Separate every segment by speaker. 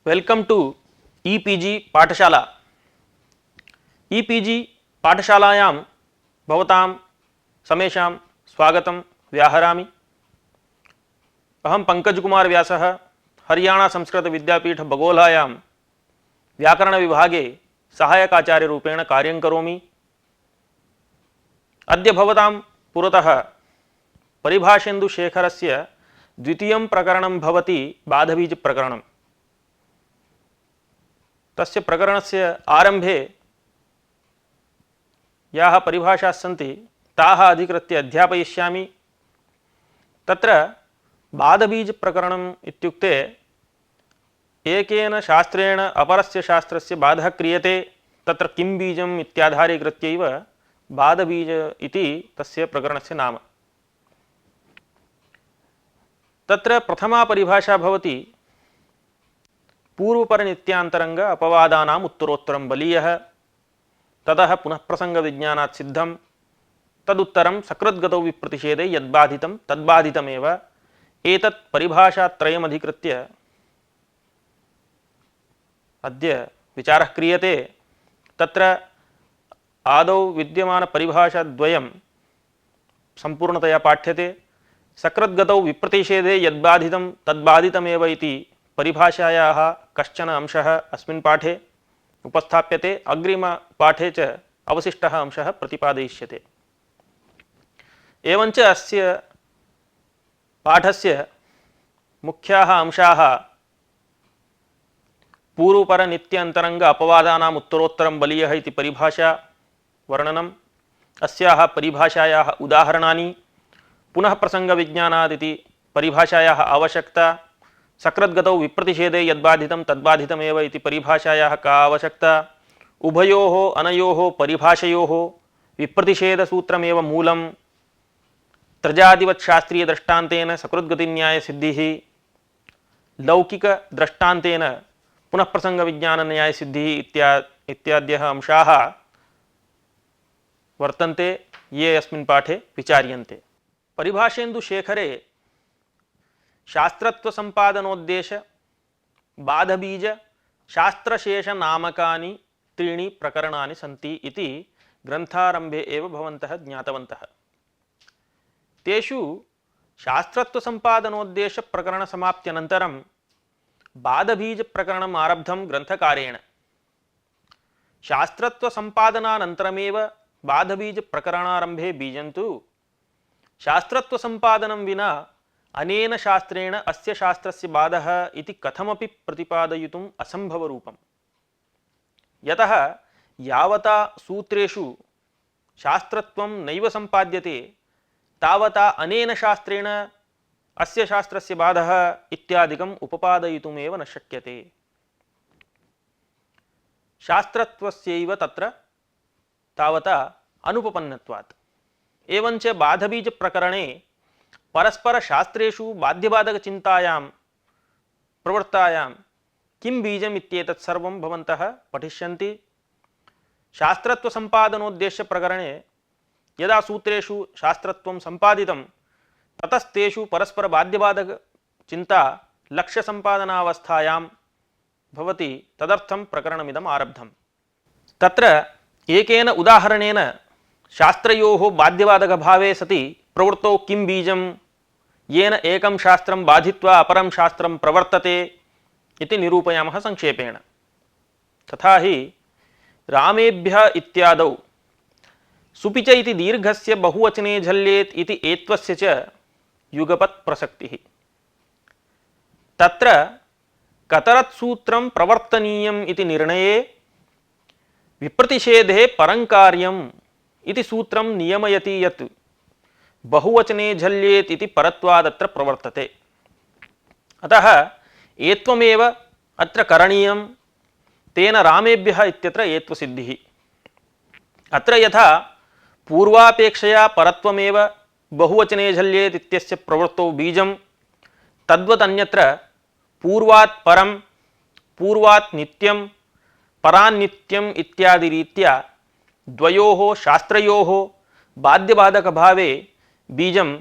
Speaker 1: Welcome to e-PG पाठशाला। E-PG पाठशालायां भवतां समेषां स्वागतं व्याहरामि। अहं पंकजकुमार व्यासः हरियाणा संस्कृत विद्यापीठ बगोलायां व्याकरण विभागे सहायकाचार्यरूपेण कार्यं करोमि। अद्य भवतां पुरतः परिभाषेन्दुशेखरस्य द्वितीयं प्रकरणं भवति बाधबीज प्रकरणम्। तस्य प्रकरणस्य आरंभे याः परिभाषाः सन्ति ताः अधिकृत्य अध्यापयिष्यामि। तत्र बाधबीज प्रकरणम् इत्युक्ते एकेन शास्त्रेण अपरस्य शास्त्रस्य बाधः क्रियते, तत्र किं बीजम् इत्याधारीकृत्यैव बाधबीज इति तस्य प्रकरणस्य नाम। तत्र प्रथमा परिभाषा भवति पूर्वपरनित्यान्तरंग अपवादानाम् उत्तरोत्तरं बलीयः, ततः पुनः प्रसंग विज्ञानात् सिद्धं, तदुत्तरं सकृद्गतौ विप्रतिषेधे यद्बाधितं तद्बाधितमेव। एतत् परिभाषात्रयम् अधिकृत्य अद्य विचारः क्रियते। तत्र आदौ विद्यमानपरिभाषाद्वयं सम्पूर्णतया पाठ्यते। सकृद्गतौ विप्रतिषेधे यद्बाधितं तद्बाधितमेव इति परिभाषायाः कश्चन अंशः अस्मिन् पाठे उपस्थाप्यते। अग्रिमपाठे च अवशिष्टः अंशः प्रतिपादयिष्यते। एवञ्च अस्य पाठस्य मुख्याः अंशाः पूर्वपरनित्यान्तरंग अपवादानाम् उत्तरोत्तरं बलीयः इति परिभाषा वर्णनम्, अस्याः परिभाषायाः उदाहरणानि, पुनः प्रसंगविज्ञानादिति परिभाषायाः आवश्यकता, सकृद्गतौ विप्रतिषेधे यद्बाधितं तद्बाधितमेव इति परिभाषायाः का आवश्यकता, उभयोः अनयोः परिभाषयोः विप्रतिषेधसूत्रमेव मूलं, त्रजादिवत् शास्त्रीय दृष्टान्तेन सकृद्गतिन्यायसिद्धिः, लौकिक दृष्टान्तेन पुनः प्रसंगविज्ञानन्यायसिद्धिः इत्याद्यः अंशाः वर्तन्ते, ये अस्मिन् पाठे विचार्यन्ते। परिभाषेन्दुशेखरे शास्त्रत्व संपादनोद्देश बाधबीज शास्त्रशेष नामकानि त्रीणि प्रकरणानि सन्ति इति ग्रंथारंभे एव भवन्तः ज्ञातवन्तः। तेषु शास्त्रत्व संपादनोद्देश प्रकरण समाप्त्यनन्तरं बाधबीज प्रकरणम् आरब्धं ग्रंथकारेण। शास्त्रत्व संपादनानन्तरमेव बाधबीज प्रकरणारंभे बीजन्तु शास्त्रत्व संपादनं विना अनेन शास्त्रेण अस्य शास्त्रस्य बाधः इति कथमपि प्रतिपादयितुम् असम्भवरूपम्। यतः यावता सूत्रेषु शास्त्रत्वं नैव सम्पाद्यते तावता अनेन शास्त्रेण अस्य शास्त्रस्य बाधः इत्यादिकम् उपपादयितुमेव न शक्यते। शास्त्रत्वस्यैव तत्र तावता अनुपपन्नत्वात्। एवञ्च बाधबीज प्रकरणे परस्पर शास्त्रेषु बाध्यबाधक चिंतायां प्रवृत्तायां किं बीजम् इत्येतत् सर्वं भवन्तः पठिष्यन्ति। शास्त्रत्व संपादनोद्देश्य प्रकरणे यदा सूत्रेषु शास्त्रत्वं संपादितं ततस्तेषु परस्पर बाध्यबाधक चिंता लक्ष्य संपादनावस्थायां भवति, तदर्थं प्रकरणमिदम् आरब्धम्। तत्र एकेन उदाहरणेन शास्त्रयोः बाध्यबाधक भावे सति प्रवृत्तौ किं बीजं येन एकं शास्त्रं बाधित्वा अपरं शास्त्रं प्रवर्तते इति निरूपयामः संक्षेपेण। तथा हि रामेभ्यः इत्यादौ सुपिच इति दीर्घस्य बहुवचने झल्येत् इति एत्वस्य च युगपत् प्रसक्तिः। तत्र कतरत् सूत्रं प्रवर्तनीयम् इति निर्णये विप्रतिषेधे परं कार्यम् इति सूत्रं नियमयति यत् बहुवचने झल्येत् इति परत्वादत्र प्रवर्तते। अतः एत्वमेव अत्र करणीयं, तेन रामेभ्यः इत्यत्र एत्वसिद्धिः। अत्र यथा पूर्वापेक्षया परत्वमेव बहुवचने झल्येत् इत्यस्य प्रवृत्तौ बीजं, तद्वत् अन्यत्र पूर्वात् परं, पूर्वात् नित्यं, परान्नित्यम् इत्यादि रीत्या द्वयोः शास्त्रयोः बाध्यबाधक भावे बीजं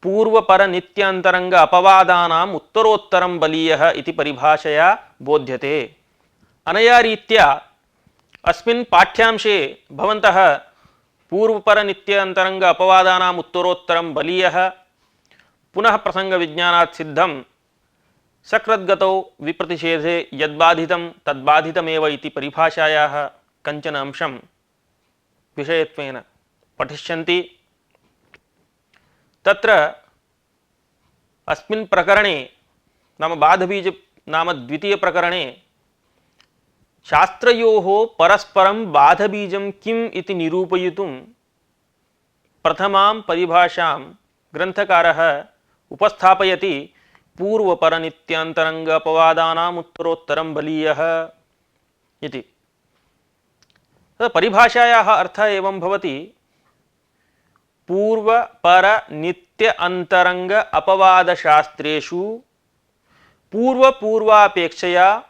Speaker 1: पूर्वपर नित्यांतरंग अपवादानाम् उत्तरोत्तरं बलीयः इति परिभाषया बोध्यते। अनया रीत्या अस्मिन् पाठ्यांशे भवन्तः पूर्वपर नित्यांतरंग अपवादानाम् उत्तरोत्तरं बलीयः पुनः प्रसंगविज्ञानात् सिद्धं सकृद्गतौ विप्रतिषेधे यद्बाधितं तद्बाधितमेव इति परिभाषायाः कञ्चन अंशं विषयत्वेन पठिष्यन्ति। तत्र अस्मिन् प्रकरणे नाम बाधबीज नाम द्वितीय प्रकरणे शास्त्रयोः परस्परं बाधबीजं किम् इति निरूपयितुं प्रथमां परिभाषां ग्रन्थकारः उपस्थापयति पूर्वपरनित्यान्तरंग अपवादानाम् उत्तरोत्तरं बलीयः इति। परिभाषायाः अर्थः एवं भवति पूर्व पर नित्य अंतरंग अपवाद शास्त्रेषु पूर्व पूर्वापेक्षया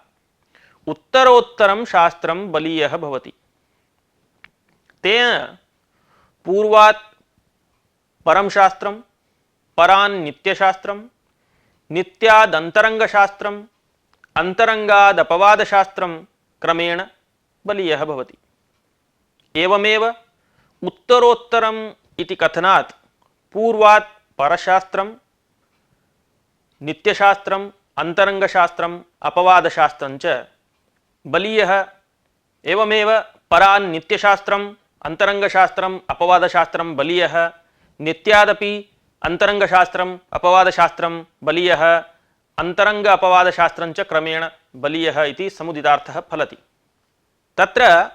Speaker 1: उत्तरोत्तरं शास्त्रं बलीयः भवति। तेन पूर्वात् परं शास्त्रं परान् नित्यशास्त्रं नित्यादन्तरंगशास्त्रं अंतरंगादपवादशास्त्रं क्रमेण बलीयः भवति। एवमेव उत्तरोत्तरम् इति कथनात् पूर्वात् परशास्त्रं नित्यशास्त्रम् अंतरंगशास्त्रम् अपवादशास्त्रं च बलीयः। एवमेव परान् नित्यशास्त्रम् अंतरंगशास्त्रम् अपवादशास्त्रं बलीयः नित्यादपि अंतरंगशास्त्रम् अपवादशास्त्रं बलीयः अंतरंग अपवादशास्त्रं च क्रमेण बलीयः इति समुदितार्थः फलति। तत्र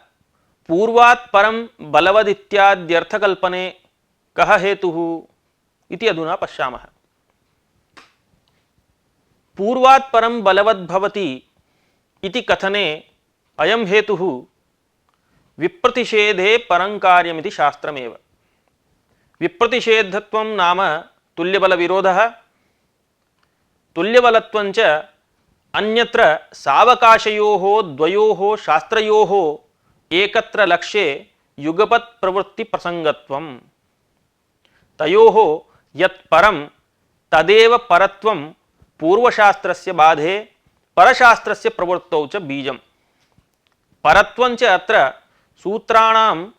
Speaker 1: पूर्वात् परं बलवदित्याद्यर्थकल्पने कः हेतुः इति अधुना पश्यामः। पूर्वात् परं बलवद्भवति इति कथने अयं हेतुः विप्रतिषेधे परं कार्यमिति शास्त्रमेव। विप्रतिषेधत्वं नाम तुल्यबलविरोधः, तुल्यबलत्वं च अन्यत्र सावकाशयोः द्वयोः शास्त्रयोः एकत्र लक्ष्ये युगपत् प्रवृत्ति प्रसंगत्वं। तयोः यत् परं तदेव परत्वं पूर्वशास्त्रस्य बाधे परशास्त्रस्य प्रवृत्तौ च बीजम्। परत्वं च अत्र सूत्राणाम्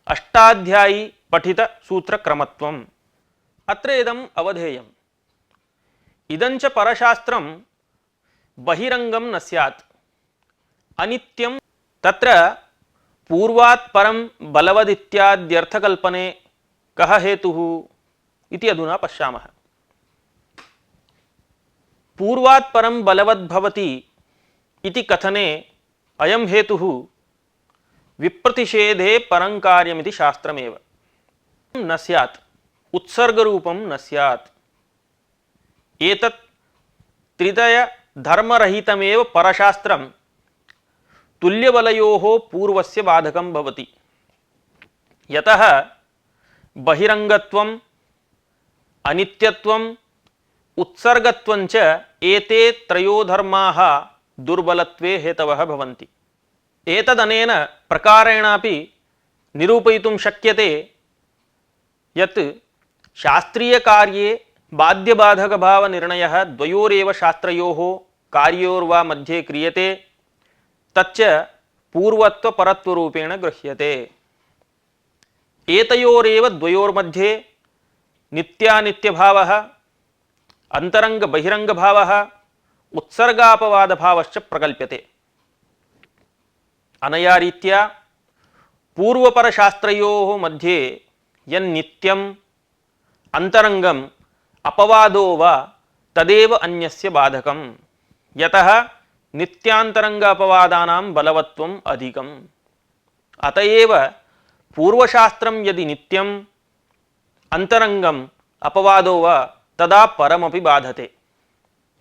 Speaker 1: अष्टाध्यायी पठित सूत्रक्रमत्वम्। अत्र इदम् अवधेयम्। इदञ्च परशास्त्रं बहिरंगं न स्यात् अनित्यं। तत्र पूर्वात् परं बलवदित्याद्यर्थकल्पने कः हेतुः इति अधुना पश्यामः। पूर्वात् परं बलवद्भवति इति कथने अयं हेतुः विप्रतिषेधे परं कार्यमिति शास्त्रमेव। न स्यात् उत्सर्गरूपं न स्यात्। एतत् त्रितय धर्मरहितमेव परशास्त्रं तुल्यबलयोः पूर्वस्य बाधकं भवति। यतः बहिरंगत्वम् अनित्यत्वम् उत्सर्गत्वं च एते त्रयो धर्माः दुर्बलत्वे हेतवः भवन्ति। एतदनेन प्रकारेणापि निरूपयितुं शक्यते यत् शास्त्रीयकार्ये बाध्यबाधकभावनिर्णयः द्वयोरेव शास्त्रयोः कार्योर्वा मध्ये क्रियते तच्च पूर्वत्वपरत्वरूपेण गृह्यते। एतयोरेव द्वयोर्मध्ये नित्यानित्यभावः अंतरंग बहिरंगभावः उत्सर्गापवादभावश्च प्रकल्प्यते। अनया रीत्या पूर्वपरशास्त्रयोः मध्ये यन्नित्यम् अंतरंगम् अपवादो वा तदेव अन्यस्य बाधकम्। यतः नित्यांतरंग अपवादानां बलवत्वम् अधिकम्। अतएव पूर्वशास्त्रं यदि नित्यम् अंतरंगम् अपवादो वा तदा परमपि बाधते।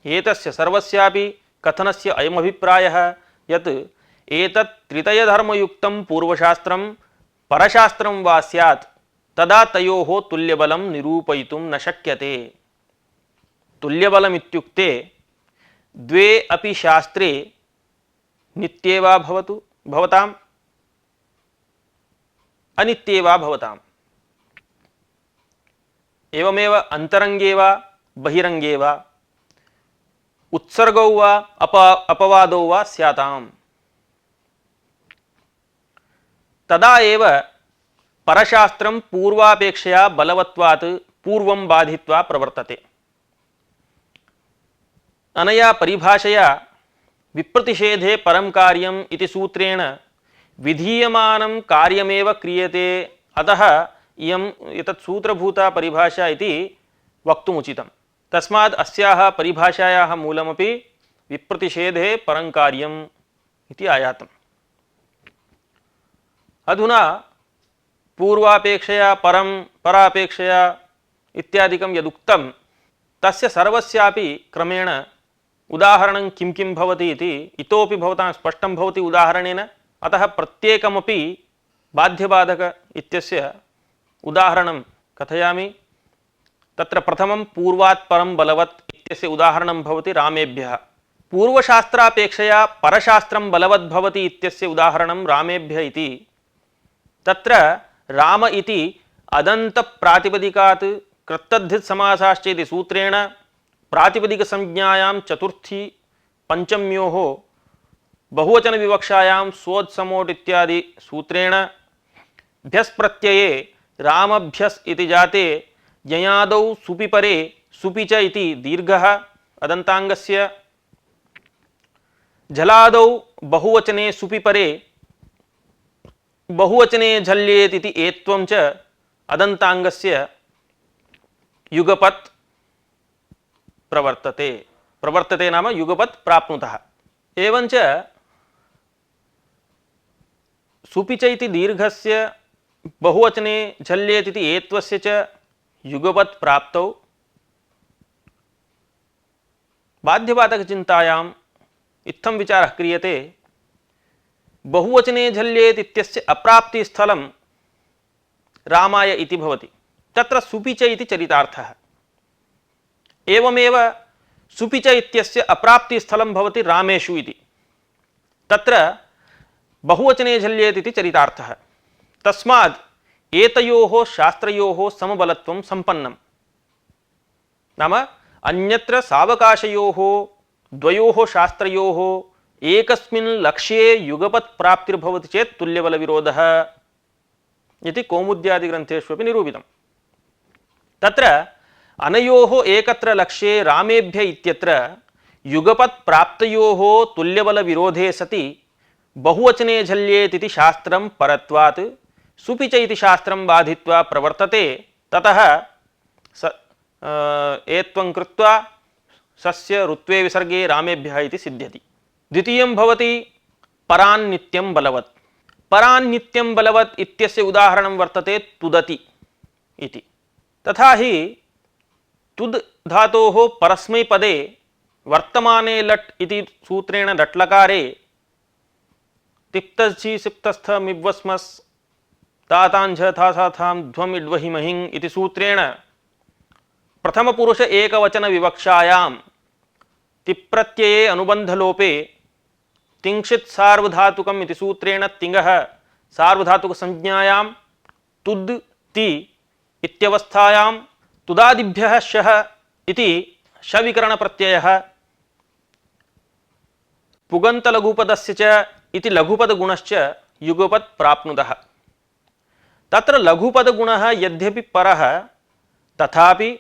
Speaker 1: एतस्य सर्वस्यापि कथनस्य अयमभिप्रायः यत् एतत् त्रितयधर्मयुक्तं पूर्वशास्त्रं परशास्त्रं वा स्यात् तदा तयोः तुल्यबलं निरूपयितुं न शक्यते। तुल्यबलमित्युक्ते द्वे अपि शास्त्रे नित्ये वा भवतु भवताम् अनित्ये वा भवताम्। एवमेव अंतरंगे वा बहिरंगे वा उत्सर्गौ वा अपवादौ वा स्याताम् तदा एव परशास्त्रं पूर्वापेक्षया बलवत्वात् पूर्वं बाधित्वा प्रवर्तते। अनया परिभाषया विप्रतिषेधे परं कार्यम् इति सूत्रेण विधीयमानं कार्यमेव क्रियते, अतः इयम् एतत् सूत्रभूता परिभाषा इति वक्तुमुचितम्। तस्मात् अस्याः परिभाषायाः मूलमपि विप्रतिषेधे परं कार्यम् इति आयातम्। अधुना पूर्वापेक्षया परं परापेक्षया इत्यादिकं यदुक्तं तस्य सर्वस्यापि क्रमेण उदाहरणं किं किं भवति इति इतोपि भवतां स्पष्टं भवति उदाहरणेन। अतः प्रत्येकमपि बाध्यबाधक इत्यस्य उदाहरणं कथयामि। तत्र प्रथमं पूर्वात् परं बलवत् इत्यस्य उदाहरणं भवति रामेभ्यः। पूर्वशास्त्रापेक्षया परशास्त्रं बलवत् भवति इत्यस्य उदाहरणं रामेभ्यः इति। तत्र राम इति अदन्त प्रातिपदिकात् कृत्तद्धित समासाश्चेति सूत्रेण प्रातिपदिकसंज्ञायां चतुर्थी पंचम्योः बहुवचन विवक्षायां सोत्समोट् इत्यादि सूत्रेण भ्यस् प्रत्यये रामभ्यस् इति जाते ययादौ सुपि परे सुपि च इति दीर्घः अदन्ताङ्गस्य, झलादौ बहुवचने सुपि परे बहुवचने झल्येत् इति एत्वं च अदन्ताङ्गस्य युगपत् प्रवर्तते। प्रवर्तते नाम युगपत् प्राप्नुतः। एवञ्च सुपि च इति दीर्घस्य बहुवचने झल्येत् इति एत्वस्य च युगपत् प्राप्तौ बाध्यबाधकचिन्तायाम् इत्थं विचारः क्रियते। बहुवचने झल्येत् इत्यस्य अप्राप्तिस्थलं रामाय इति भवति। तत्र सुपि च इति चरितार्थः। एवमेव सुपि च इत्यस्य अप्राप्तिस्थलं भवति रामेषु इति। तत्र बहुवचने झल्येत् इति चरितार्थः। तस्मात् एतयोः शास्त्रयोः समबलत्वं सम्पन्नं। नाम अन्यत्र सावकाशयोः द्वयोः शास्त्रयोः एकस्मिन् लक्ष्ये युगपत् प्राप्तिर्भवति चेत् तुल्यबलविरोधः इति कौमुद्यादिग्रन्थेषु अपि निरूपितम्। तत्र अनयोः एकत्र लक्ष्ये रामेभ्य इत्यत्र युगपत् प्राप्तयोः तुल्यबलविरोधे सति बहुवचने झल्येत् इति शास्त्रं परत्वात् सुपि च इति शास्त्रं बाधित्वा प्रवर्तते। ततः एत्वं कृत्वा सस्य ऋत्वे विसर्गे रामेभ्यः इति सिद्ध्यति। द्वितीयं भवति परान्नित्यं बलवत्। परान्नित्यं बलवत् इत्यस्य उदाहरणं वर्तते तुदति इति। तथा हि तुद् धातोः परस्मैपदे वर्तमाने लट् इति सूत्रेण लट्लकारे तिप्तझि सिप्तस्थ मिवस्मस् ताताञ्झ थासाथां ध्वम् इड्वहिमहिं इति सूत्रेण प्रथमपुरुष एकवचन विवक्षायां तिप्रत्यये अनुबन्धलोपे तिंशित् सार्वधातुकम् इति सूत्रेण तिङः सार्वधातुकसंज्ञायां तुद् ति इत्यवस्थायां तुदादिभ्यः शः इति शविकरणप्रत्ययः पुगन्तलघुपदस्य च इति लघुपदगुणश्च युगपत् प्राप्नुतः। तत्र लघुपदगुणः यद्यपि परः तथापि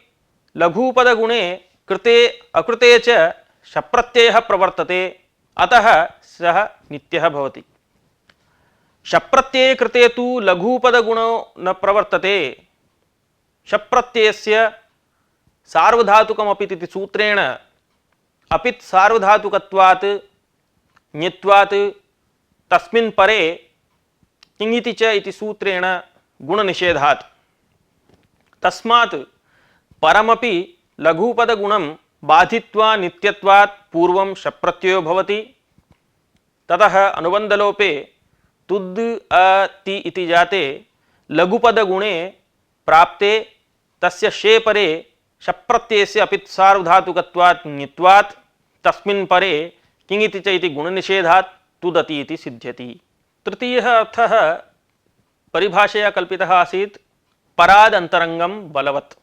Speaker 1: लघुपदगुणे कृते अकृते च शप्रत्ययः प्रवर्तते, अतः सः नित्यः भवति। शप्रत्यये कृते तु लघुपदगुणो न प्रवर्तते। शप्रत्ययस्य सार्वधातुकमपि इति सूत्रेण अपित् सार्वधातुकत्वात् ञत्वात् तस्मिन् परे किङिति च इति सूत्रेण गुणनिषेधात्। तस्मात् परमपि लघुपदगुणं बाधित्वा नित्यत्वात् पूर्वं शप्रत्ययो भवति। ततः अनुबन्धलोपे तुद् अति इति जाते लघुपदगुणे प्राप्ते तस्य शे परे शप्रत्ययस्य अपित् सार्वधातुकत्वात् ङित्वात् तस्मिन् परे किङिति च इति गुणनिषेधात् तुदति इति सिद्ध्यति। तृतीयः अर्थः परिभाषया कल्पितः आसीत् परादन्तरङ्गं बलवत्।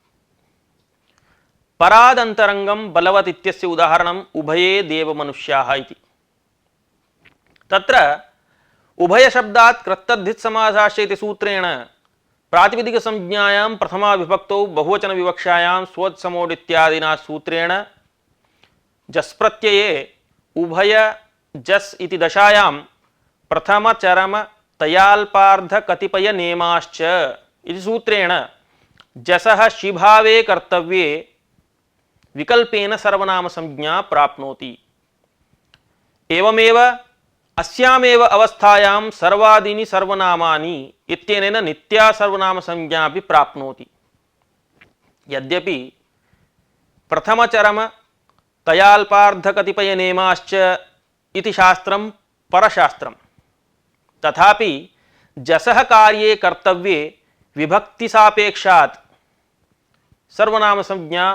Speaker 1: परादन्तरङ्गं बलवत् इत्यस्य उदाहरणम् उभये देवमनुष्याः इति। तत्र उभयशब्दात् कृत्तद्धित् समासाश्च इति सूत्रेण प्रातिपदिकसंज्ञायां प्रथमा विभक्तौ बहुवचनविवक्षायां स्वोत्समोड् इत्यादिना सूत्रेण जस् प्रत्यये उभय जस् इति दशायां प्रथम चरम तयाल्पार्ध कतिपय नेमाश्च इति सूत्रेण जसः शिभावे कर्तव्ये विकल्पेन सर्वनाम संज्ञा प्राप्नोति। एवमेव अस्यामेव अवस्थायां सर्वादीनि सर्वनामानि इत्यनेन नित्या सर्वनाम संज्ञा अपि प्राप्नोति। यद्यपि प्रथमचरम तयाल्पार्ध कतिपय नेमाश्च इति शास्त्रं परशास्त्रं, तथापि जसः कार्ये कर्तव्ये विभक्ति सापेक्षात् सर्वनाम संज्ञा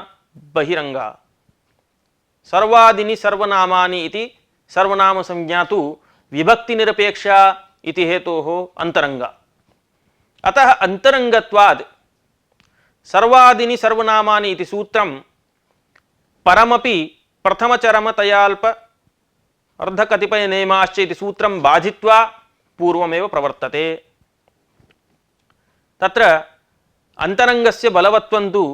Speaker 1: बहिरंगा। सर्वादीनि सर्वनामानि इति सर्वनाम संज्ञा तु विभक्ति निरपेक्षा इति हेतोः अंतरंगा। अतः अंतरंगत्वाद् सर्वादीनि सर्वनामानि इति सूत्रं परमपि प्रथमचरम तयाल्प अर्धकतिपय नेमाश्च इति सूत्रं बाधित्वा पूर्वमेव प्रवर्तते। तत्र अंतरंगस्य बलवत्वं तु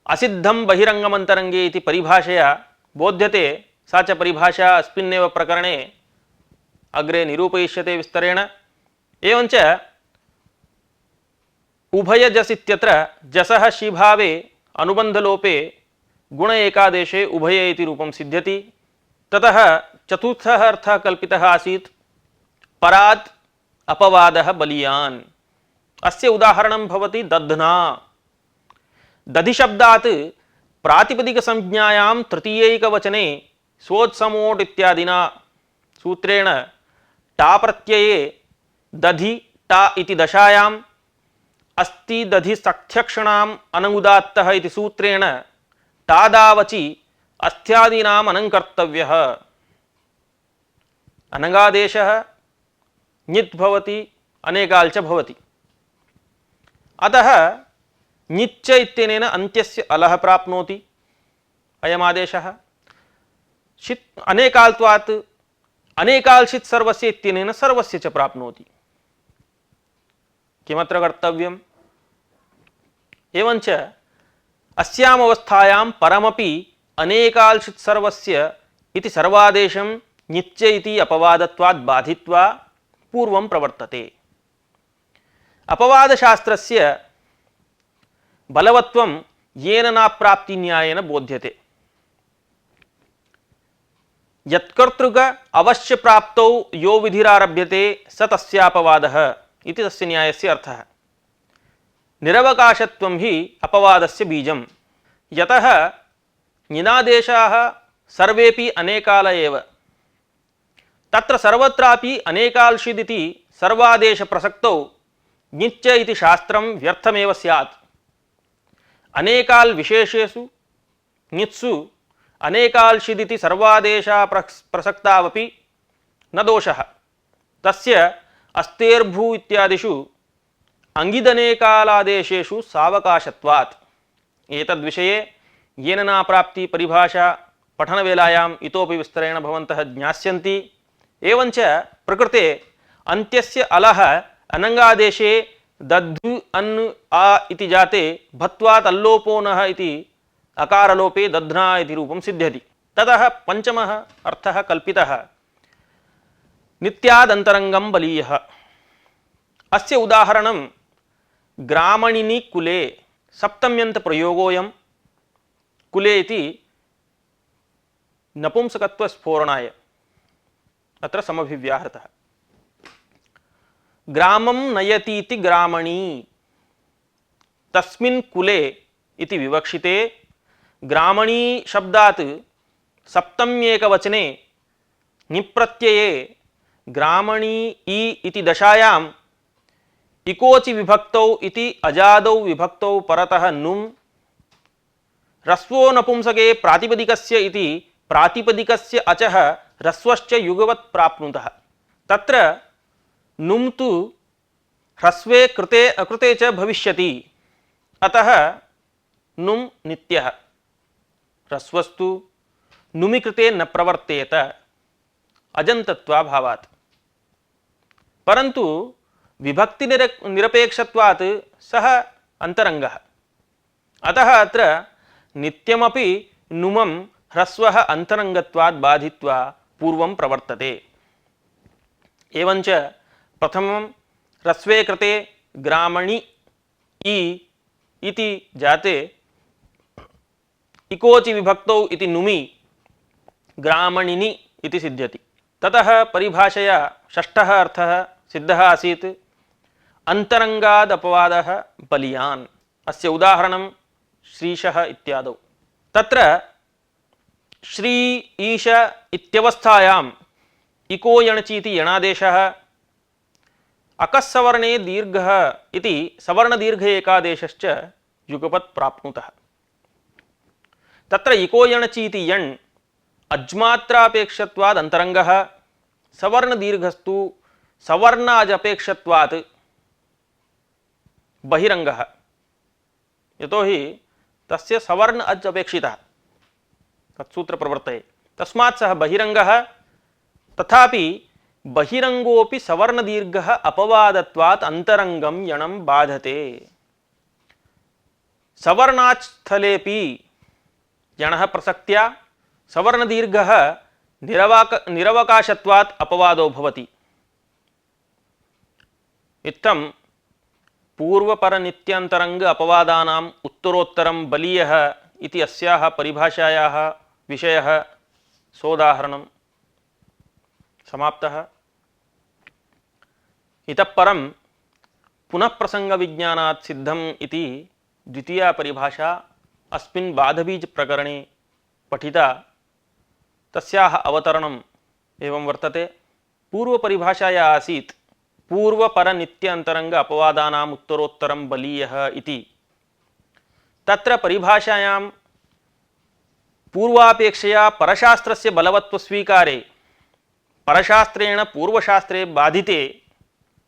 Speaker 1: असिद्धं बहिरंगमंतरंगे इति परिभाषया बोध्यते। सा च परिभाषा अस्मिन्नेव प्रकरणे अग्रे निरूपयिष्यते विस्तरेण। एवञ्च उभयजस् इत्यत्र जसः शिभावे अनुबन्धलोपे गुण एकादेशे उभये इति रूपं सिद्ध्यति। ततः चतुर्थः अर्थः कल्पितः आसीत् परात् अपवादः बलीयान्। अस्य उदाहरणं भवति दध्ना। दधिशब्दात् प्रातिपदिकसंज्ञायां तृतीयैकवचने स्वोत्समोट् इत्यादिना सूत्रेण टा प्रत्यये दधि टा इति दशायाम् अस्ति दधि सख्यक्षणाम् अनङ्गुदात्तः इति सूत्रेण टादावचि अस्थ्यादीनाम् अनङ्कर्तव्यः। अनङ्गादेशः ञित् भवति, अनेकाल् च भवति। अतः ञिच्च इत्यनेन अन्त्यस्य अलः प्राप्नोति अयमादेशः। षित् अनेकाल्त्वात् अनेकाल्षित् सर्वस्य इत्यनेन सर्वस्य च प्राप्नोति। किमत्र कर्तव्यम्? एवञ्च अस्याम् अवस्थायां परमपि अनेकाल्षित् सर्वस्य इति सर्वादेशं ञिच्च इति अपवादत्वात् बाधित्वा पूर्वं प्रवर्तते। अपवादशास्त्रस्य बलवत्वं येन नाप्राप्ति न्यायेन बोध्यते। यत्कर्तृक अवश्य प्राप्तौ यो विधिरारभ्यते स तस्यापवादः इति तस्य न्यायस्य अर्थः। निरवकाशत्वं हि अपवादस्य बीजं। यतः निनादेशाः सर्वेपि अनेकाल एव। तत्र सर्वत्रापि अनेकाल्षिदिति सर्वादेश प्रसक्तौ ञिच्च इति शास्त्रं व्यर्थमेव स्यात्। अनेकाल विशेषेषु ञित्सु अनेकाल्षिदिति सर्वादेशा प्रसक्तावपि न दोषः। तस्य अस्तेर्भू इत्यादिषु अंगिदनेकालादेशेषु सावकाशत्वात्। एतद्विषये येन नाप्राप्ति परिभाषा पठनवेलायाम् इतोपि विस्तरेण भवन्तः ज्ञास्यन्ति। एवञ्च प्रकृते अन्त्यस्य अलः अनङ्गादेशे दद्धु अन् आ इति जाते भत्वात् अल्लोपो नः इति अकारलोपे दध्ना इति रूपं सिद्ध्यति। ततः पंचमः अर्थः कल्पितः नित्यादन्तरङ्गं बलीयः। अस्य उदाहरणं ग्रामणिनि कुले सप्तम्यन्त प्रयोगोऽयं। कुले इति नपुंसकत्वस्फोरणाय अत्र समभिव्याहृतः। ग्रामं नयतीति ग्रामणी तस्मिन् कुले इति विवक्षिते ग्रामणी शब्दात् सप्तम्येकवचने निप्रत्यये ग्रामणी इ इति दशायाम् इकोचि विभक्तौ इति अजादौ विभक्तौ परतः नुम् ह्रस्वो नपुंसके प्रातिपदिकस्य इति प्रातिपदिकस्य अचः ह्रस्वश्च युगवत् प्राप्नुतः। तत्र नुम् तु ह्रस्वे कृते अकृते च भविष्यति। अतः नुम् नित्यः। ह्रस्वस्तु नुमि कृते न प्रवर्तेत अजन्तत्वाभावात्। परन्तु विभक्ति निरपेक्षत्वात् सः अंतरंगः। अतः अत्र नित्यमपि नुमं ह्रस्वः अंतरंगत्वात् बाधित्वा पूर्वं प्रवर्तते। एवञ्च प्रथमं ह्रस्वे कृते ग्रामणि इ इति जाते इकोचि विभक्तौ इति नुमि ग्रामणिनि इति सिद्ध्यति। ततः परिभाषया षष्ठः अर्थः सिद्धः आसीत् अंतरंगाद् अपवादः बलियान्। अस्य उदाहरणं श्रीशः इत्यादौ। तत्र श्री ईश इत्यवस्थायाम् इको यणचीति यणादेशः अकस्सवर्णे दीर्घः इति सवर्णदीर्घ एकादेशश्च युगपत् प्राप्नुतः। तत्र इको यणचीति यण् अज्मात्रापेक्षत्वाद् अंतरंगः, सवर्णदीर्घस्तु सवर्णाजपेक्षत्वात् बहिरंगः। यतोहि तस्य सवर्ण अज अपेक्षितः तत्सूत्र प्रवर्तते, तस्मात् सः बहिरंगः। तथापि बहिरंगोपि सवर्णदीर्घः अपवादत्वात् अंतरंगं यणं बाधते। सवर्णास्थलेपि यणः प्रसक्त्या सवर्णदीर्घः निरवकाशत्वात् अपवादो भवति। इत्थं पूर्वपरनित्यन्तरंग अपवादानाम् उत्तरोत्तरं बलीयः इति अस्याः परिभाषायाः विषयः सोदाहरणं समाप्तः। इतः परं पुनः प्रसंगविज्ञानात् सिद्धम् इति द्वितीया परिभाषा अस्मिन् बाधबीज प्रकरणे पठिता। तस्याः अवतरणम् एवं वर्तते। पूर्वपरिभाषाया आसीत् पूर्वपरनित्यन्तरंग अपवादानाम् उत्तरोत्तरं बलीयः इति। तत्र परिभाषायां पूर्वापेक्षया परशास्त्रस्य बलवत्वस्वीकारे परशास्त्रेण पूर्वशास्त्रे बाधिते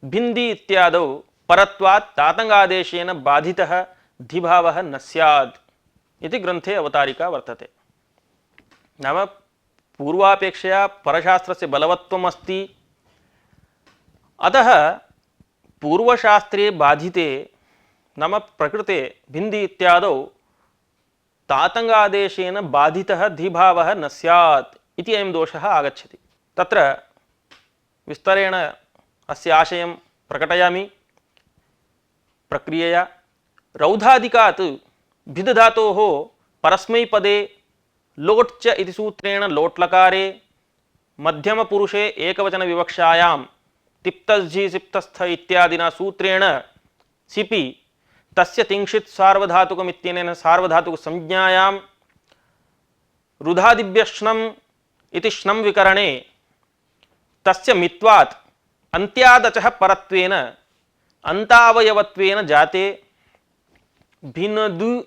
Speaker 1: भिन्दी इत्यादौ परत्वात् तातंगादेशेन बाधितः धिभावः न स्यात् इति ग्रन्थे अवतारिका वर्तते। नाम पूर्वापेक्षया परशास्त्रस्य बलवत्वम् अस्ति, अतः पूर्वशास्त्रे बाधिते नाम प्रकृते भिन्दी इत्यादौ तातंगादेशेन बाधितः धिभावः न स्यात् इति अयं दोषः आगच्छति। तत्र विस्तरेण अस्य आशयं प्रकटयामि प्रक्रियया। रौधादिकात् भिद धातोः परस्मैपदे लोट् च इति सूत्रेण लोट्लकारे मध्यमपुरुषे एकवचन विवक्षायां तिप्तझि सिप्तस्थ इत्यादिना सूत्रेण सिपि तस्य तिंशित् सार्वधातुकम् इत्यनेन सार्वधातुक संज्ञायां रुधादिभ्यश्नम् इति श्नम् विकरणे तस्य मित्वात् अन्त्यादचः परत्वेन अन्तावयवत्वेन जाते भिन्नदु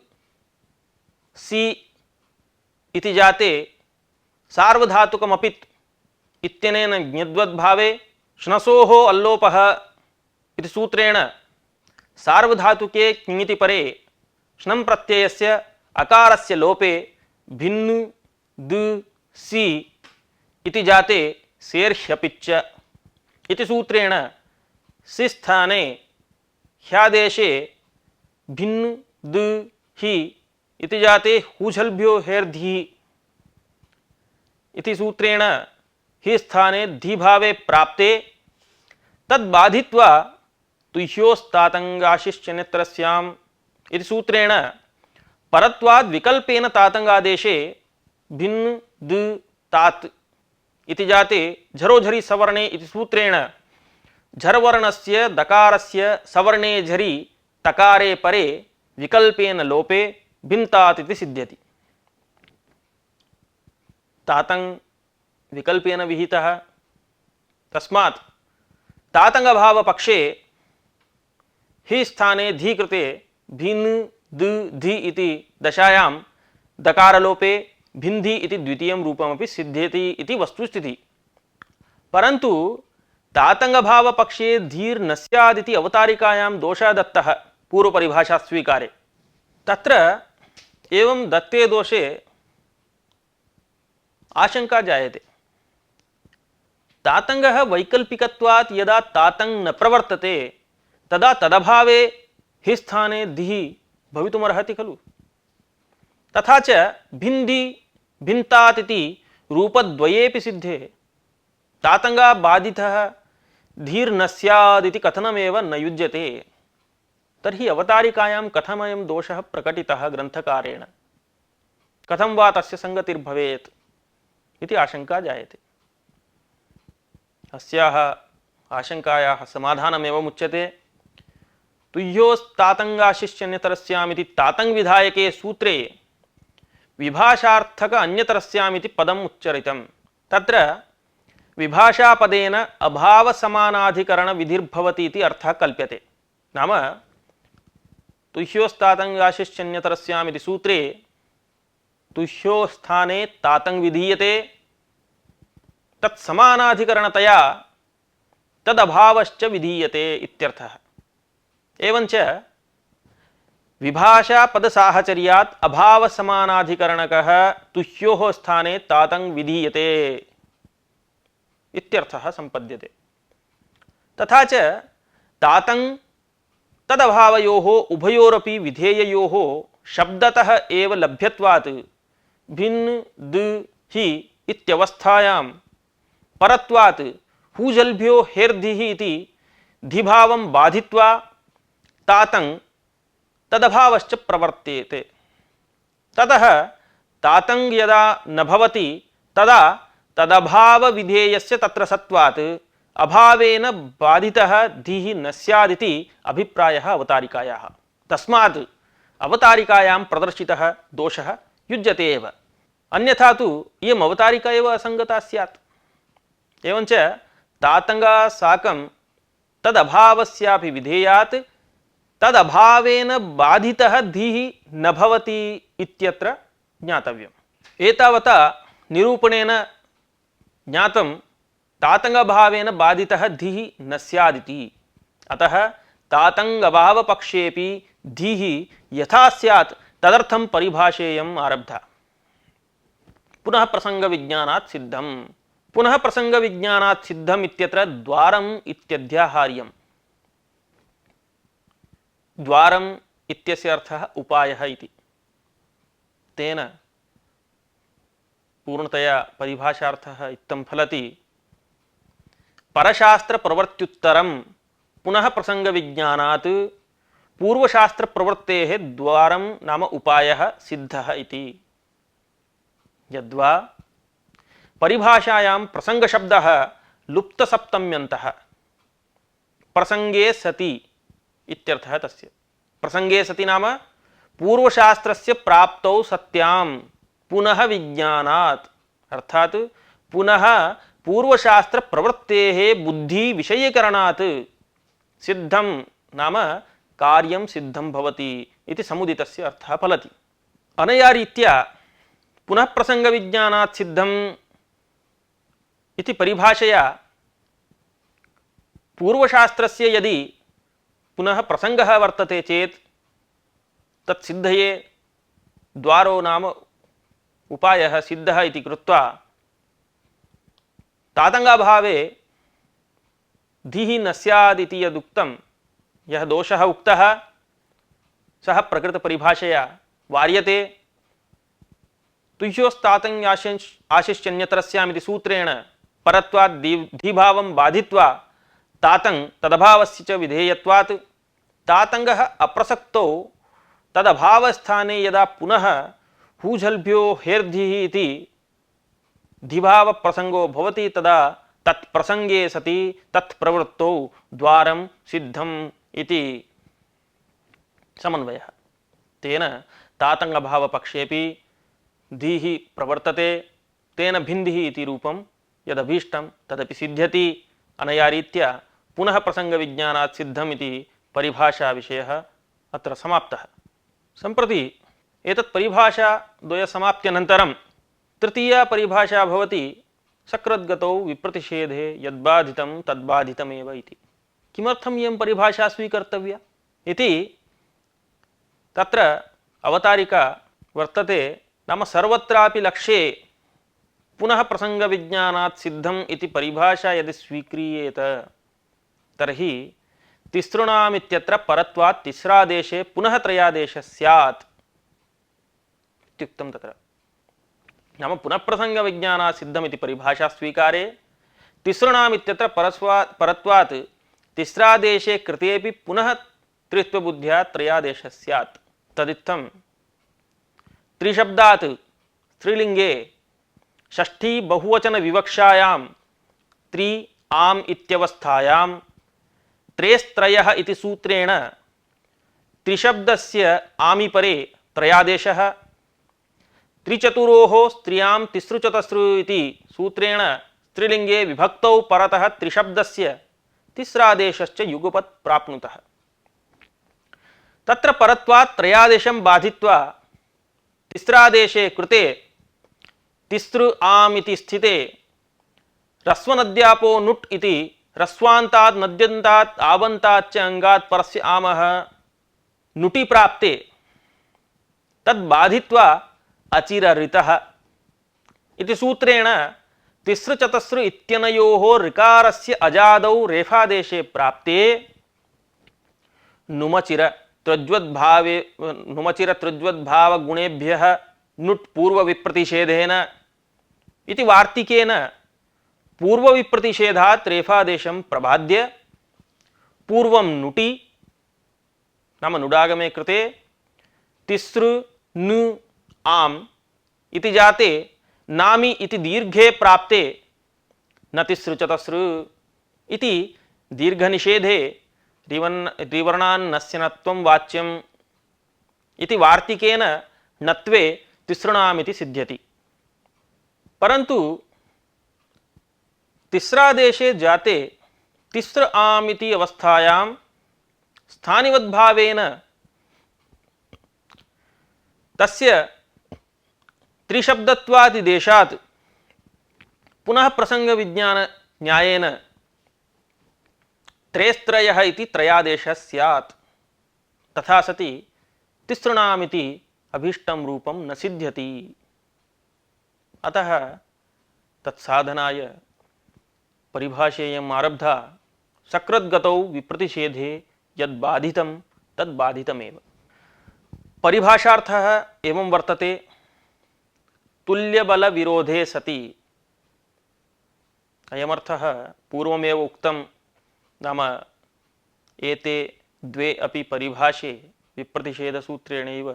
Speaker 1: सी इति जाते सार्वधातुकमपित् इत्यनेन ज्ञद्वद्भावे श्नसोः अल्लोपः इति सूत्रेण सार्वधातुके क्ङिति परे श्नम् प्रत्ययस्य अकारस्य लोपे भिन्नु दु सी इति जाते सेर्ह्यपिच्च इति सूत्रेण सि स्थाने ह्यादेशे भिन्नु दु हि इति जाते हुझल्भ्यो हेर्धि इति सूत्रेण हि स्थाने धिभावे प्राप्ते तद्बाधित्वा तुह्योस्तातंगाशिश्चनित्रस्याम् इति सूत्रेण परत्वाद् विकल्पेन तातंगादेशे भिन्न दु तात इति जाते झरोझरि सवर्णे इति सूत्रेण झरवर्णस्य दकारस्य सवर्णे झरि तकारे परे विकल्पेन लोपे भिन्तात इति सिद्ध्यति। तातंग विकल्पेन विहितः, तस्मात् तातंगभाव पक्षे हि स्थाने धी कृते भिन् दु धि इति दशायां दकारलोपे भिन्धि इति द्वितीयं रूपमपि सिद्ध्यति इति वस्तुस्थितिः। परन्तु तातंगभाव पक्षे धीर् न स्यादिति अवतारिकायां दोषः दत्तः पूर्वपरिभाषा स्वीकारे। तत्र एवं दत्ते दोषे आशंका जायते। तातंगः वैकल्पिकत्वात् यदा तातंग न प्रवर्तते तदा तदभावे हि स्थाने धिः भवितुमर्हति खलु। तथा च भिन्धि भिन्तात् इति रूपद्वयेपि सिद्धे तातंगा बाधितः धीर् न स्याद् इति कथनमेव न युज्यते। तर्हि अवतारिकायां कथमयं दोषः प्रकटितः ग्रन्थकारेण, कथं वा तस्य संगतिर्भवेत् इति आशंका जायते। अस्याः आशंकायाः समाधानमेवम् उच्यते। तुह्योस्तातंगाशिष्यन्यतरस्यामिति तातंग विधायके सूत्रे विभाषार्थक अन्यतरस्यामिति पदम् उच्चरितम्। तत्र विभाषापदेन अभाव समानाधिकरण विधिर्भवति इति अर्थः कल्प्यते। नाम तुह्योस्तातंगाशिष्यन्यतरस्यामिति सूत्रे तुह्यो स्थाने तातंग विधीयते, तत्समानाधिकरणतया तदभावश्च विधीयते इत्यर्थः। एवंच विभाषा पद साहचर्यात् अभाव समानाधिकरणकः तुह्योः स्थाने तातंग विधीयते इत्यर्थः संपद्यते। तथा च तातंग तदभावयोः उभयोरपि विधेययोः शब्दतः एव लभ्यत्वात् भिन्न द हि इत्यवस्थायां परत्वात् हूजल्भ्यो हेर्धिः इति धिभावं बाधित्वा तातंग तदभावश्च प्रवर्तेते। ततः तातंग यदा न भवति तदा तदभाव विधेयस्य तत्र सत्वात् अभावेन बाधितः धीः न स्यादिति अभिप्रायः अवतारिकायाः। तस्मात् अवतारिकायां प्रदर्शितः दोषः युज्यते एव, अन्यथा तु इयम् अवतारिका एव असंगता स्यात्। एवंच तातंगा साकं तदभावस्यापि विधेयात् तदभावेन बाधितः धीः न भवति इत्यत्र ज्ञातव्यम्। एतावता निरूपणेन ज्ञातं तातंगभावेन बाधितः धीः न स्यादिति। अतः तातंगभावपक्षेपि धीः यथा स्यात् तदर्थं परिभाषेयम् आरब्धा। पुनः प्रसंगविज्ञानात् सिद्धम्। पुनः प्रसंगविज्ञानात् सिद्धम् इत्यत्र द्वारम् इत्यध्याहार्यम्। द्वारम् इत्यस्य अर्थः उपायः इति। तेन पूर्णतया परिभाषार्थः इत्थं फलति। परशास्त्रप्रवृत्त्युत्तरं पुनः प्रसंगविज्ञानात् पूर्वशास्त्रप्रवृत्तेः द्वारं नाम उपायः सिद्धः इति। यद्वा परिभाषायां प्रसंगशब्दः लुप्तसप्तम्यन्तः प्रसंगे सति इत्यर्थः तस्य। प्रसंगे सति नाम पूर्वशास्त्रस्य प्राप्तौ सत्यां पुनः विज्ञानात्, अर्थात पुनः पूर्वशास्त्र प्रवृत्तेः बुद्धि विषयीकरणात् सिद्धं नाम कार्यं सिद्धं भवति इति समुदितस्य अर्थः फलति। अनया रीत्या पुनः प्रसंगविज्ञानात् सिद्धम् इति परिभाषया पूर्वशास्त्रस्य यदि पुनः प्रसंगः वर्तते चेत् तत्सिद्धये द्वारो नाम उपायः सिद्धः इति कृत्वा तातंगाभावे धीः न स्यादिति यदुक्तं, यः दोषः उक्तः सः प्रकृतपरिभाषया वार्यते। तुह्योस्तातंगाशिष्यन्यतरस्यामिति सूत्रेण परत्वात् धीभावं बाधित्वा तातंग तदभावस्य च विधेयत्वात् तातंगः अप्रसक्तौ तदभावस्थाने यदा पुनः हूझल्भ्यो हेर्धिः इति धिभाव प्रसंगो भवति तदा तत्प्रसंगे सति तत्प्रवृत्तौ द्वारं सिद्धम् इति समन्वयः। तेन तातंगभावपक्षेपि धीः प्रवर्तते, तेन भिन्धिः इति रूपं यदभीष्टं तदपि सिद्ध्यति। अनया रीत्या पुनः प्रसंगविज्ञानात् सिद्धम् इति परिभाषा विषयः अत्र समाप्तः। सम्प्रति एतत् परिभाषा द्वय समाप्त्यनन्तरं तृतीया परिभाषा भवति सकृद्गतौ विप्रतिषेधे यद्बाधितं तद्बाधितमेव इति। किमर्थम् इयं परिभाषा स्वीकर्तव्या इति तत्र अवतारिका वर्तते। नाम सर्वत्रापि लक्ष्ये पुनः प्रसंगविज्ञानात् सिद्धम् इति परिभाषा यदि स्वीक्रियेत तर्हि तिसृणामित्यत्र परत्वात् तिस्रादेशे पुनः त्रयादेशः स्यात् इत्युक्तं तत्र। नाम पुनः प्रसंगविज्ञानात् सिद्धम् इति परिभाषा स्वीकारे तिसृणामित्यत्र परत्वात् तिस्रादेशे कृतेपि पुनः त्रित्वबुद्ध्या त्रयादेशः स्यात्। तदित्थं त्रिशब्दात् स्त्रीलिंगे षष्ठी बहुवचन विवक्षायां त्रि आम् इत्यवस्थायां त्रेस्त्रयः इति सूत्रेण त्रिशब्दस्य आमिपरे त्रयादेशः, त्रिचतुरोः स्त्रियां तिसृचतसृ इति सूत्रेण स्त्रीलिंगे विभक्तौ परतः त्रिशब्दस्य तिस्रादेशश्च युगपत् प्राप्नुतः। तत्र परत्वात् त्रयादेशं बाधित्वा तिस्रादेशे कृते तिसृ आम् इति स्थिते रस्वनद्यापो नुट् इति रस्वान्तात् नद्यन्तात् आबन्ताच्च अंगात् परस्य आमः नुटि प्राप्ते तद् बाधित्वा अचिरऋतः इति सूत्रेण तिसृचतसृ इत्यनयोः ऋकारस्य अजादौ रेफादेशे प्राप्ते नुमचिर तृज्वद्भाव गुणेभ्यः नुट् पूर्व विप्रतिषेधेन इति वार्तिकेन पूर्व विप्रतिषेधात् रेफादेशं प्रबाद्य पूर्वं नुटि नाम नुडागमे कृते तिसृ नु आम् इति जाते नामि इति दीर्घे प्राप्ते न तिसृचतसृ इति दीर्घनिषेधे त्रिवर्णान्नस्य नत्वं वाच्यम् इति वार्तिकेन नत्वे तिसृणामिति सिद्ध्यति। परंतु तिस्रादेशे जाते तिस्र आमिति अवस्थायां स्थानिवद्भावेन तस्य त्रिशब्दत्वादिदेशात् पुनः प्रसंग विज्ञान न्यायेन त्रेस्त्रयः इति त्रयादेशः स्यात्। तथा सति तिसृणामिति अभीष्टं रूपं न सिद्ध्यति। अतः तत्साधनाय परिभाषेयम् आरब्धा सकृद्गतौ विप्रतिषेधे यद्बाधितं तद्बाधितमेव। परिभाषार्थः एवं वर्तते तुल्यबल विरोधे सति। अयमर्थः पूर्वमेव उक्तं, नाम एते द्वे अपि परिभाषे विप्रतिषेधसूत्रेणैव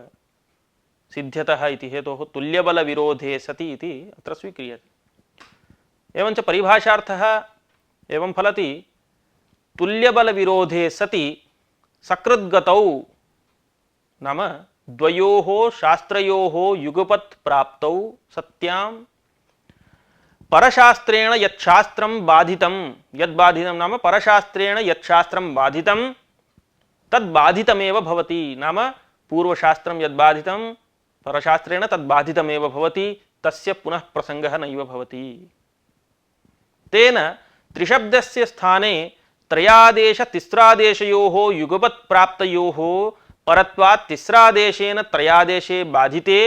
Speaker 1: सिद्ध्यतः इति हेतोः तुल्यबल विरोधे सति इति अत्र स्वीक्रियते। एवञ्च परिभाषार्थः एवं फलति तुल्यबल विरोधे सति सकृद्गतौ नाम द्वयोः शास्त्रयोः युगपत् प्राप्तौ सत्यां परशास्त्रेण यच्छास्त्रं बाधितं यद्बाधितं नाम परशास्त्रेण यच्छास्त्रं बाधितं तद्बाधितमेव भवति। नाम पूर्वशास्त्रं यद्बाधितं परशास्त्रेण तद्बाधितमेव भवति, तस्य पुनः प्रसंगः नैव भवति। तेन त्रिशब्दस्य स्थाने त्रयादेश तिस्रादेशयोः युगपत् प्राप्तयोः परत्वात् तिस्रादेशेन त्रयादेशे बाधिते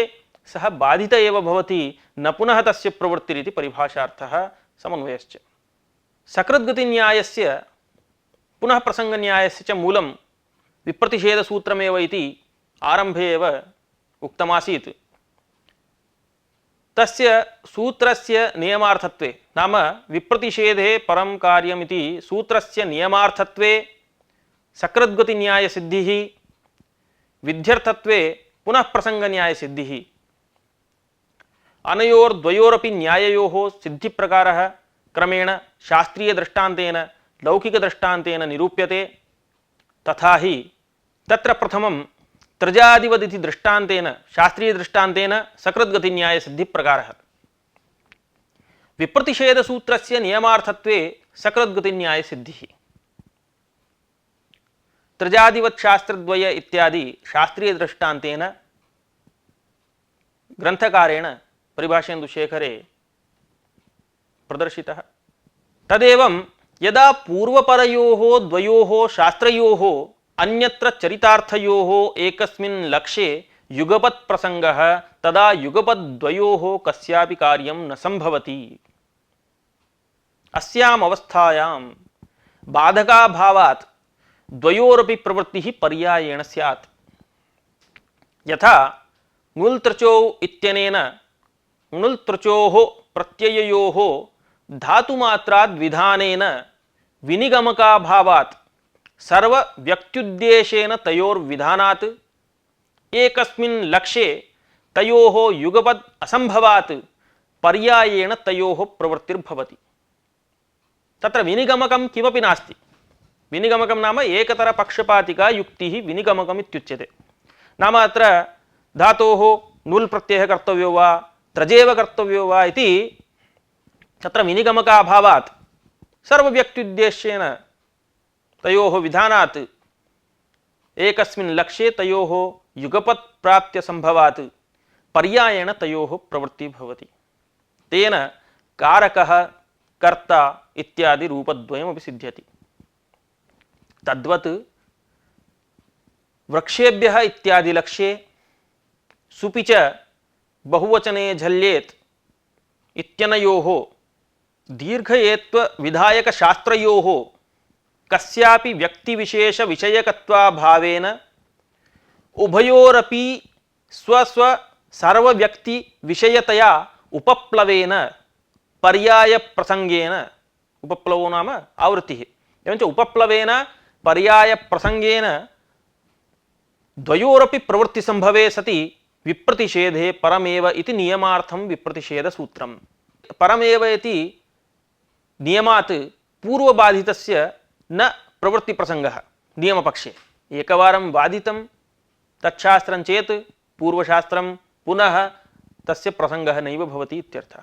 Speaker 1: सः बाधित एव भवति, न पुनः तस्य प्रवृत्तिरिति परिभाषार्थः समन्वयश्च। सकृद्गतिन्यायस्य पुनः प्रसंगन्यायस्य च मूलं विप्रतिषेधसूत्रमेव इति आरम्भे एव उक्तमासीत्। तस्य सूत्रस्य नियमार्थत्वे नाम विप्रतिषेधे परं कार्यमिति सूत्रस्य नियमार्थत्वे सकृद्गतिन्यायसिद्धिः, विध्यर्थत्वे पुनः प्रसंगन्यायसिद्धिः। अनयोर्द्वयोरपि न्याययोः सिद्धिप्रकारः क्रमेण शास्त्रीयदृष्टान्तेन लौकिकदृष्टान्तेन निरूप्यते। तथा हि तत्र प्रथमं त्रजादिवदिति दृष्टान्तेन शास्त्रीयदृष्टान्तेन सकृद्गतिन्यायसिद्धिप्रकारः। विप्रतिषेधसूत्रस्य नियमार्थत्वे सकृद्गतिन्यायसिद्धिः। त्रजादिवत् शास्त्रद्वय इत्यादि शास्त्रीयदृष्टान्तेन ग्रंथकारेण परिभाषेन्दुशेखरे प्रदर्शितः। तदेवं यदा पूर्वपरयोः द्वयोः शास्त्रयोः अन्यत्र चरितार्थयोः एकस्मिन् लक्ष्ये युगपत् प्रसंगः तदा युगपद्द्वयोः कस्यापि कार्यं न संभवति। अस्याम् अवस्थायां बाधकाभावात् द्वयोरपि प्रवृत्तिः पर्यायेण स्यात्। यथा ङुल्त्रचौ इत्यनेन ङुल्त्रचोः प्रत्यययोः धातुमात्राद् विधानेन विनिगमकाभावात् सर्वव्यक्त्युद्देशेन तयोर्विधानात् एकस्मिन् लक्ष्ये तयोः युगपद् असंभवात् पर्यायेण तयोः प्रवृत्तिर्भवति। तत्र विनिगमकं किमपि नास्ति। विनिगमकं नाम एकतर पक्षपातिका युक्तिः विनिगमकम् इत्युच्यते। नाम अत्र धातोः नुल् प्रत्ययः कर्तव्यो वा त्रजेव कर्तव्यो वा इति तत्र विनिगमकाभावात् सर्वव्यक्त्युद्देश्येन तयोः विधानात् एकस्मिन् लक्ष्ये तयोः युगपत् प्राप्त्य संभवात् पर्यायेण तयोः प्रवृत्तिः भवति। तेन कारकः कर्ता इत्यादि रूपद्वयमपि सिद्ध्यति। तद्वत् वृक्षेभ्यः इत्यादि लक्ष्ये सुपि च बहुवचने झल्येत् इत्यनयोः दीर्घयेत्व विधायक शास्त्रयोः कस्यापि व्यक्तिविशेष विषयकत्वाभावेन उभयोरपि स्वस्व सर्वव्यक्ति विषयतया उपप्लवेन पर्याय प्रसंगेन, उपप्लवो नाम आवृत्तिः, एवञ्च उपप्लवेन पर्याय प्रसंगेन द्वयोरपि प्रवृत्ति संभवे सति विप्रतिषेधे परमेव इति नियमार्थं विप्रतिषेध सूत्रम्। परमेव इति नियमात् पूर्वबाधितस्य न प्रवृत्ति प्रसंगः नियमपक्षे। एकवारं बाधितं तच्छास्त्रं चेत् पूर्वशास्त्रं पुनः तस्य प्रसंगः नैव भवति इत्यर्थः।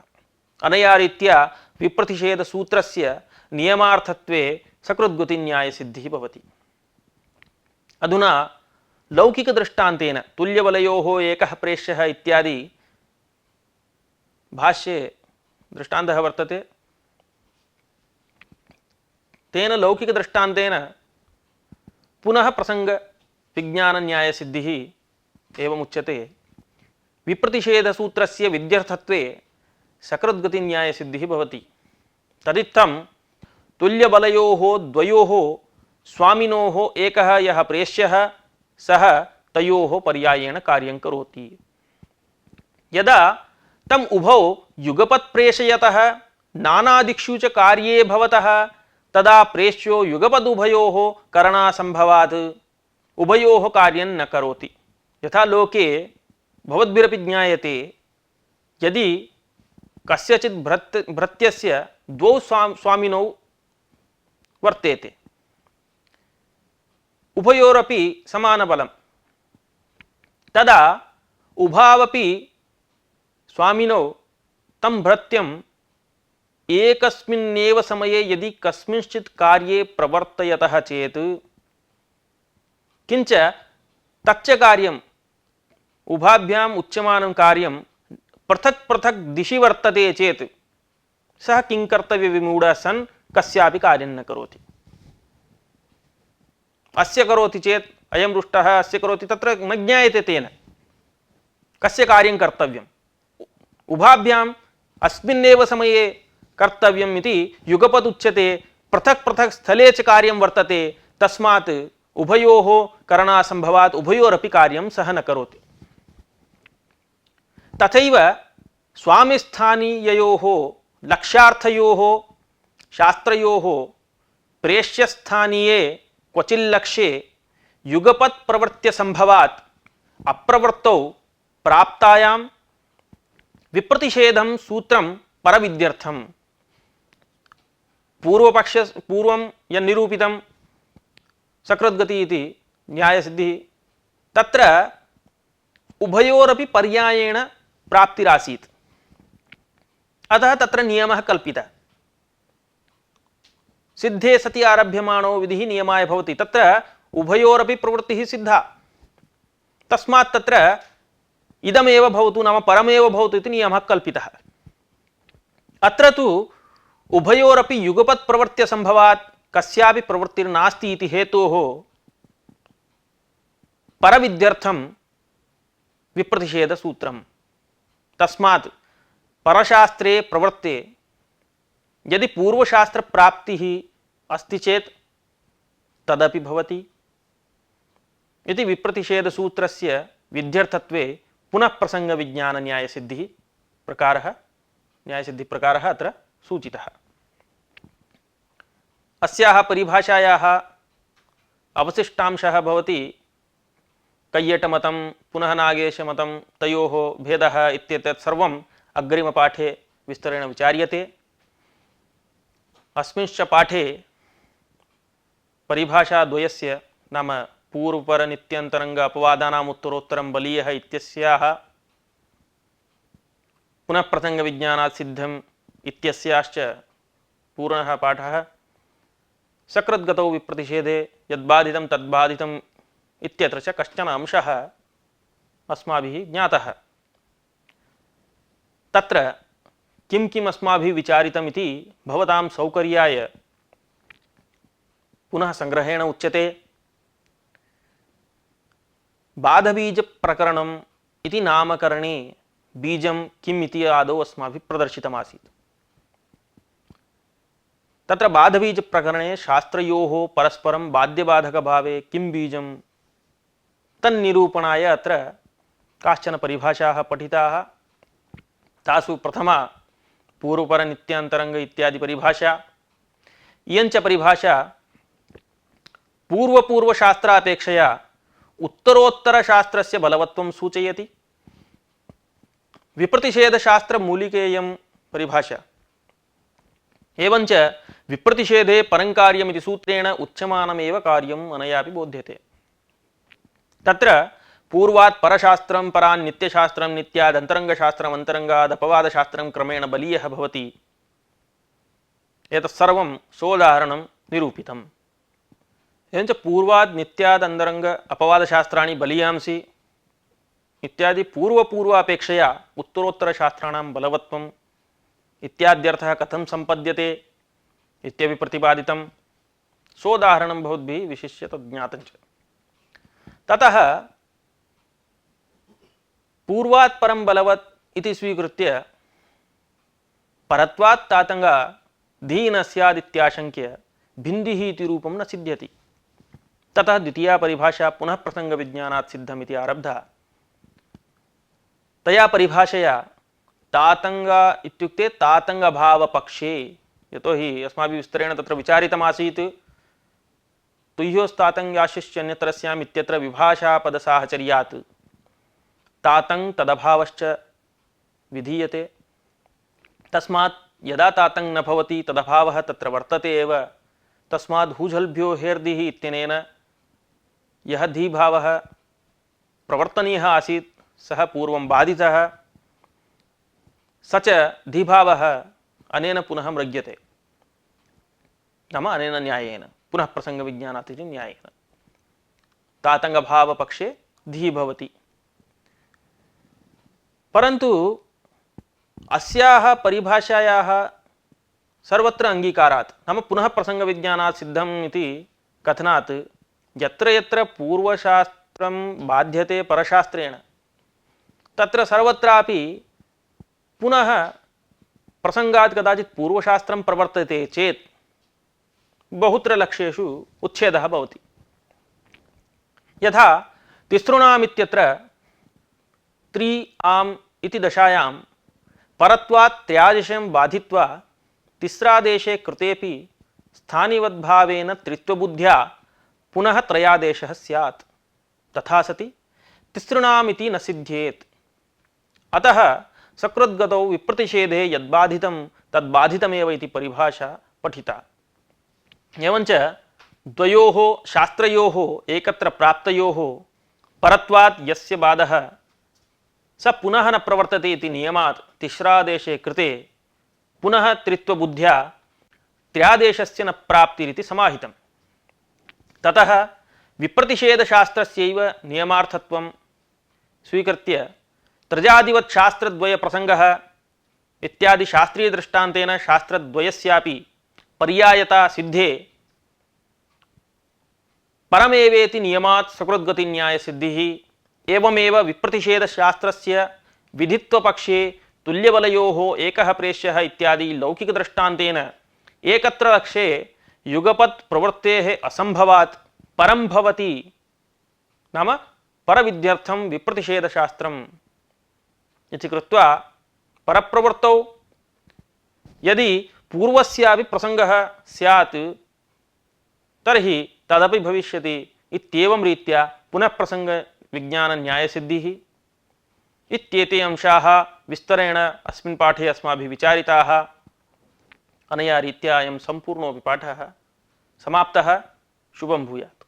Speaker 1: अनया रीत्या विप्रतिषेध सूत्रस्य नियमार्थत्वे सकृद्गतिन्यायसिद्धिः भवति। अधुना लौकिक दृष्टान्तेन तुल्यबलयोः एकः प्रेष्यः इत्यादि भाष्ये दृष्टान्तः वर्तते। तेन लौकिक दृष्टान्तेन पुनः प्रसंग विज्ञान न्याय सिद्धिः एवं उच्यते। विप्रतिषेध सूत्रस्य विद्यर्थत्वे सकृद्गति न्याय सिद्धिः भवति। तदित्थं तुल्यबलयोः द्वयोः स्वामिनोः एकः यः प्रेष्यः सः तयोः पर्यायेण कार्यं करोति। यदा तम उभौ युगपत् प्रेषयतः नानादिक्षु च कार्ये भवतः तदा प्रेष्यो युगपदुभयोः करणासंभवात् उभयोः कार्यं न करोति। यथा लोके भवद्भिरपि ज्ञायते, यदि कस्यचित् भृत्यस्य द्वौ स्वामिनौ वर्तेते, उभयोरपि समानबलं, तदा उभावपि स्वामिनौ तं भृत्यं एकस्मिन्नेव समये यदि कस्मिंश्चित् कार्ये प्रवर्तयतः चेत्, किंच तच्च कार्यम् उभाभ्याम् उच्यमानं कार्यं पृथक् पृथक् दिशि वर्तते चेत् सः किं कर्तव्य विमूढः सन् कस्यापि कार्यं न करोति। अस्य करोति चेत् अयं रुष्टः, अस्य करोति, तत्र न ज्ञायते तेन कस्य कार्यं कर्तव्यम्। उभाभ्याम् अस्मिन्नेव समये कर्तव्यम् इति युगपद् उच्यते। पृथक् पृथक् स्थले च कार्यं वर्तते, तस्मात् उभयोः करणासंभवात् उभयोरपि कार्यं सः न करोति। तथैव स्वामिस्थानीययोः लक्ष्यार्थयोः शास्त्रयोः प्रेष्यस्थानीये क्वचिल्लक्ष्ये युगपत् प्रवृत्त्य संभवात् अप्रवृत्तौ प्राप्तायां विप्रतिषेधं सूत्रं परविद्यर्थम्। पूर्वं यन्निरूपितं सकृद्गति इति न्यायसिद्धिः, तत्र उभयोरपि पर्यायेण प्राप्तिरासीत्, अतः तत्र नियमः कल्पितः। सिद्धे सति आरभ्यमाणो विधिः नियमाय भवति, तत्र उभयोरपि प्रवृत्तिः सिद्धा, तस्मात् तत्र इदमेव भवतु नाम परमेव भवतु इति नियमः कल्पितः। अत्र तु उभयोरपि युगपत् प्रवृत्त्य संभवात् कस्यापि प्रवृत्तिर्नास्ति इति हेतोः परविद्यर्थं विप्रतिषेधसूत्रम्। तस्मात् परशास्त्रे प्रवृत्ते यदि पूर्वशास्त्रप्राप्तिः अस्ति चेत् तदपि भवति इति विप्रतिषेधसूत्रस्य विध्यर्थत्वे पुनः प्रसंगविज्ञानन्यायसिद्धिः न्यायसिद्धिप्रकारः अत्र सूचितः। अस्याः परिभाषायाः अवशिष्टांशः भवति कैयटमतं पुनः नागेशमतं तयोः भेदः इत्येतत् सर्वम् अग्रिमपाठे विस्तरेण विचार्यते। अस्मिंश्च पाठे परिभाषाद्वयस्य नाम पूर्वपरनित्यन्तरङ्ग अपवादानाम् उत्तरोत्तरं बलीयः इत्यस्याः पुनः प्रसंगविज्ञानात् सिद्धम् इत्यस्याश्च पूर्णः पाठः, सकृद्गतौ विप्रतिषेधे यद्बाधितं तद्बाधितम् इत्यत्र च कश्चन अंशः अस्माभिः ज्ञातः। तत्र किं किम् अस्माभिः विचारितम् इति भवतां सौकर्याय पुनः संग्रहेण उच्यते। बाधबीजप्रकरणम् इति नामकरणे बीजं किम् इति आदौ अस्माभिः प्रदर्शितमासीत्। तत्र बाधबीजप्रकरणे शास्त्रयोः परस्परं बाध्यबाधकभावे किं बीजं तन्निरूपणाय अत्र काश्चन परिभाषाः पठिताः। तासु प्रथमा पूर्वपरनित्यान्तरङ्ग इत्यादि परिभाषा। इयञ्च परिभाषा पूर्वपूर्वशास्त्रापेक्षया उत्तरोत्तरशास्त्रस्य बलवत्वं सूचयति। विप्रतिषेधशास्त्रमूलिकेयं परिभाषा। एवञ्च विप्रतिषेधे परङ्कार्यमिति सूत्रेण उच्यमानमेव कार्यम् अनयापि बोध्यते। तत्र पूर्वात् परशास्त्रं परान् नित्यशास्त्रं नित्याद् अन्तरङ्गशास्त्रम् अन्तरङ्गाद् अपवादशास्त्रं क्रमेण बलीयः भवति। एतत् सर्वं सोदाहरणं निरूपितम्। एवञ्च पूर्वाद् नित्याद् अन्तरङ्ग अपवादशास्त्राणि बलीयांसि इत्यादि पूर्वपूर्वापेक्षया उत्तरोत्तरशास्त्राणां बलवत्वम् इत्याद्यर्थः कथं सम्पद्यते इत्यपि प्रतिपादितं। सोदाहरणं भवद्भिः विशिष्य तद् ज्ञातञ्च। ततः पूर्वात् परं बलवत् इति स्वीकृत्य परत्वात् तातङ्गा धी न स्याद् इत्याशङ्क्य भिन्दिः इति रूपं न सिद्ध्यति। ततः द्वितीया परिभाषा पुनः प्रसंगविज्ञानात् सिद्धम् इति आरब्धा। तया परिभाषया तातङ्गा इत्युक्ते तातङ्गभावपक्षे, यतोहि अस्माभिः विस्तरेण तत्र विचारितमासीत् तुह्योस्तातङ्ग्याशिश्चन्यतरस्याम् इत्यत्र विभाषापदसाहचर्यात् तातङ् तदभावश्च विधीयते। तस्मात् यदा तातङ् न भवति तदभावः तत्र वर्तते एव। तस्मात् हुझल्भ्यो हेर्दिः इत्यनेन यः धीभावः प्रवर्तनीयः आसीत् सः पूर्वं बाधितः, स च धीभावः अनेन पुनः मृग्यते, नाम अनेन न्यायेन पुनः प्रसंगविज्ञानात् इति न्यायेन तातङ्गभावपक्षे धी भवति। परन्तु अस्याः परिभाषायाः सर्वत्र अङ्गीकारात् नाम पुनः प्रसंगविज्ञानात् सिद्धम् इति कथनात् यत्र यत्र पूर्वशास्त्रं बाध्यते परशास्त्रेण तत्र सर्वत्रापि पुनः प्रसंगात् कदाचित् पूर्वशास्त्रं प्रवर्तते चेत् बहुत्र लक्ष्येषु उच्छेदः भवति। यथा तिसृणामित्यत्र त्रि आम् इति दशायां परत्वात् त्रयादेशं बाधित्वा तिस्रादेशे कृतेपि स्थानिवद्भावेन त्रित्वबुद्ध्या पुनः त्रयादेशः स्यात्। तथा सति तिसृणामिति न सिद्ध्येत्। अतः सकृद्गतौ विप्रतिषेधे यद्बाधितं तद्बाधितमेव इति परिभाषा पठिता। एवञ्च द्वयोः शास्त्रयोः एकत्र प्राप्तयोः परत्वात् यस्य बाधः स पुनः न प्रवर्तते इति नियमात् तिस्रादेशे कृते पुनः त्रित्वबुद्ध्या त्रयादेशस्य न प्राप्तिरिति समाहितम्। ततः विप्रतिषेधशास्त्रस्यैव नियमार्थत्वं स्वीकृत्य त्रजादिवत् शास्त्रद्वय प्रसंगः इत्यादि शास्त्रीय दृष्टान्तेन शास्त्रद्वयस्यापि पर्यायता सिद्धे परमेवेति नियमात् सकृद्गति न्याय सिद्धिः एवमेव विप्रतिषेधशास्त्रस्य विधित्वपक्षे तुल्यबलयोः एकः प्रेष्यः इत्यादि लौकिकदृष्टान्तेन एकत्र लक्ष्ये युगपत् प्रवृत्तेः असम्भवात् परं भवति, नाम परविध्यर्थं विप्रतिषेधशास्त्रम् इति कृत्वा परप्रवृत्तौ यदि पूर्वस्यापि प्रसंगः स्यात् तर्हि तदपि भविष्यति इत्येवं रीत्या पुनः प्रसंग विज्ञान न्यायसिद्धिः इत्येते अंशाः विस्तरेण अस्मिन् पाठे अस्माभिः विचारिताः। अनया रीत्या अयं सम्पूर्णोऽपि पाठः समाप्तः। शुभं भूयात्।